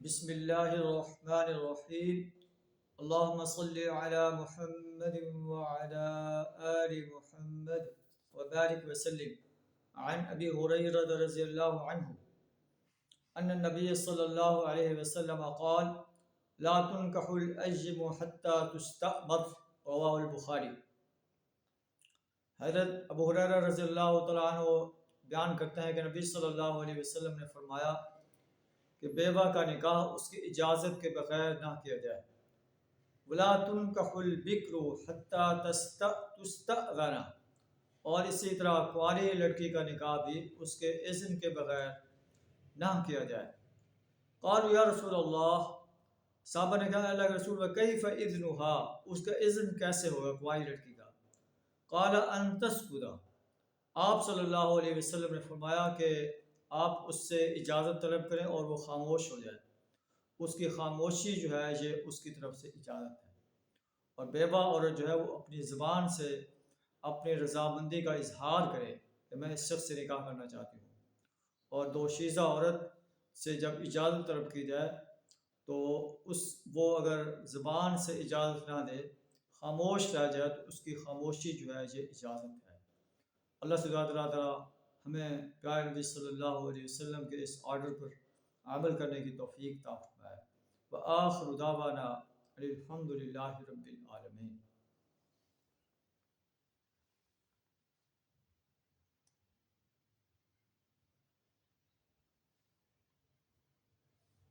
بسم اللہ الرحمن الرحیم اللہم صلی علی محمد وعلی آل محمد وبارک وسلم عن ابی ہریرہ رضی اللہ عنہ ان النبی صلی اللہ علیہ وسلم قال لا تنکح الأجم حتی تستأمر رواہ البخاری۔ حضرت ابو ہریرہ رضی اللہ تعالیٰ عنہ بیان کرتے ہیں کہ نبی صلی اللہ علیہ وسلم نے فرمایا کہ بیوہ کا نکاح اس کی اجازت کے بغیر نہ کیا جائے۔ ولا تنکح البکر حتی تستأذن، اور اسی طرح کنواری لڑکی کا نکاح بھی اس کے اذن کے بغیر نہ کیا جائے۔ قالوا یا رسول اللہ، صحابہ نے کہا اللہ کے رسول وکیف اذنها، اس کا اذن کیسے ہوگا کنواری لڑکی کا؟ قال ان تسکت، آپ صلی اللہ علیہ وسلم نے فرمایا کہ آپ اس سے اجازت طلب کریں اور وہ خاموش ہو جائے۔ اس کی خاموشی جو ہے یہ اس کی طرف سے اجازت ہے، اور بیوہ عورت جو ہے وہ اپنی زبان سے اپنی رضامندی کا اظہار کرے کہ میں اس شخص سے نکاح کرنا چاہتی ہوں، اور دوشیزہ عورت سے جب اجازت طلب کی جائے تو وہ اگر زبان سے اجازت نہ دے، خاموش رہ جائے، تو اس کی خاموشی جو ہے یہ اجازت ہے۔ اللہ سبحانہ تعالیٰ ہمیں پیارے نبی صلی اللہ علیہ وسلم کے اس آرڈر پر عمل کرنے کی توفیق عطا فرمائے۔ وآخر دعوانا الحمد للہ رب العالمین۔